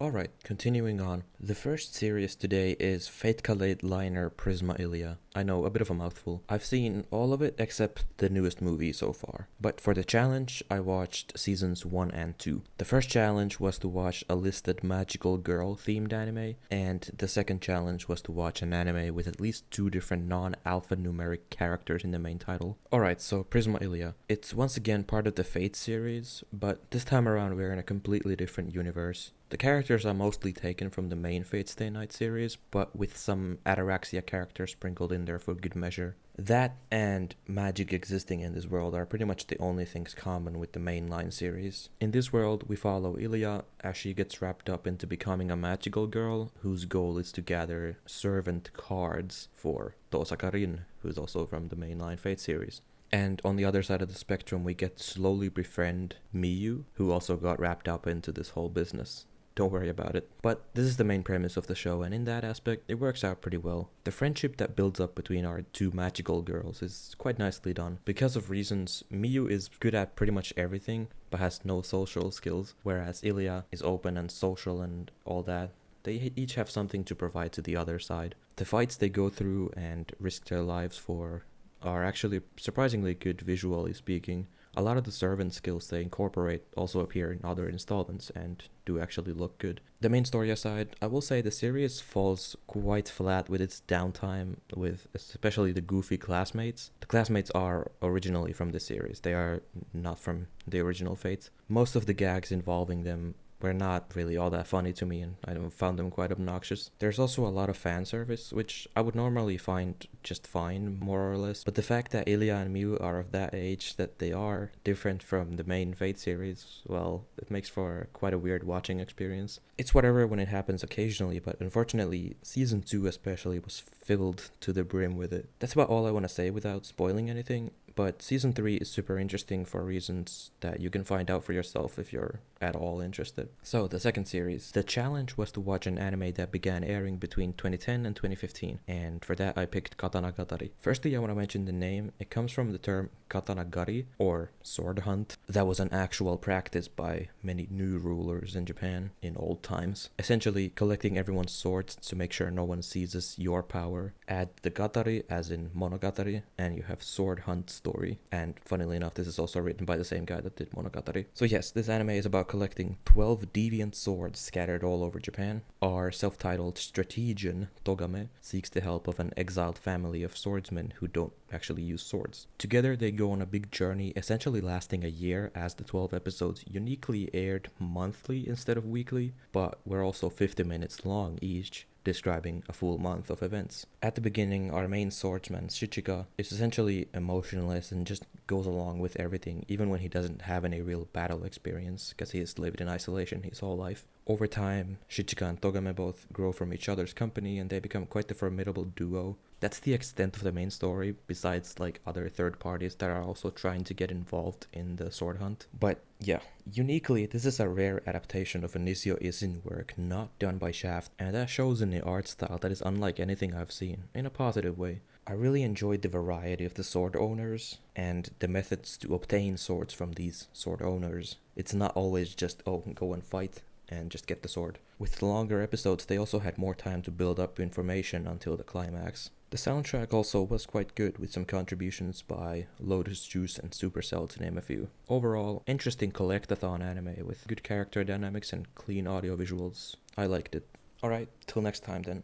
Alright, continuing on. The first series today is Fate Kaleid liner Prisma Illya. I know, a bit of a mouthful. I've seen all of it except the newest movie so far. But for the challenge, I watched seasons 1 and 2. The first challenge was to watch a listed magical girl themed anime, and the second challenge was to watch an anime with at least 2 different non-alphanumeric characters in the main title. Alright, so Prisma Illya. It's once again part of the Fate series, but this time around we're in a completely different universe. The characters are mostly taken from the main Fate Stay Night series, but with some Ataraxia characters sprinkled in there for good measure. That and magic existing in this world are pretty much the only things common with the mainline series. In this world, we follow Illya as she gets wrapped up into becoming a magical girl whose goal is to gather servant cards for Tosakarin, who's also from the mainline Fate series. And on the other side of the spectrum, we get to slowly befriend Miyu, who also got wrapped up into this whole business. Don't worry about it. But this is the main premise of the show, and in that aspect, it works out pretty well. The friendship that builds up between our two magical girls is quite nicely done. Because of reasons, Miyu is good at pretty much everything, but has no social skills, whereas Illya is open and social and all that. They each have something to provide to the other side. The fights they go through and risk their lives for are actually surprisingly good visually speaking. A lot of the servant skills they incorporate also appear in other installments and do actually look good. The main story aside, I will say the series falls quite flat with its downtime, with especially the goofy classmates. The classmates are originally from the series, they are not from the original Fates. Most of the gags involving them were not really all that funny to me, and I found them quite obnoxious. There's also a lot of fan service, which I would normally find just fine, more or less. But the fact that Illya and Miyu are of that age that they are different from the main Fate series, well, it makes for quite a weird watching experience. It's whatever when it happens occasionally, but unfortunately, season 2 especially was filled to the brim with it. That's about all I want to say without spoiling anything. But season 3 is super interesting for reasons that you can find out for yourself if you're at all interested. So, the second series. The challenge was to watch an anime that began airing between 2010 and 2015, and for that I picked Katanagatari. Firstly, I want to mention the name. It comes from the term Katanagari, or sword hunt. That was an actual practice by many new rulers in Japan in old times. Essentially, collecting everyone's swords to make sure no one seizes your power. Add the Gatari, as in Monogatari, and you have sword hunt story. And funnily enough, this is also written by the same guy that did Monogatari. So yes, this anime is about collecting 12 deviant swords scattered all over Japan. Our self-titled strategian, Togame, seeks the help of an exiled family of swordsmen who don't actually use swords. Together they go on a big journey, essentially lasting a year, as the 12 episodes uniquely aired monthly instead of weekly, but were also 50 minutes long each, describing a full month of events. At the beginning, our main swordsman, Shichika, is essentially emotionless and just goes along with everything, even when he doesn't have any real battle experience, because he has lived in isolation his whole life. Over time, Shichika and Togame both grow from each other's company and they become quite the formidable duo. That's the extent of the main story, besides like other third parties that are also trying to get involved in the sword hunt. But yeah, uniquely, this is a rare adaptation of a Nishio Isin work not done by Shaft, and that shows in the art style that is unlike anything I've seen, in a positive way. I really enjoyed the variety of the sword owners and the methods to obtain swords from these sword owners. It's not always just, oh, go and fight and just get the sword. With the longer episodes, they also had more time to build up information until the climax. The soundtrack also was quite good, with some contributions by Lotus Juice and Supercell, to name a few. Overall, interesting collectathon anime with good character dynamics and clean audio visuals. I liked it. Alright, till next time then.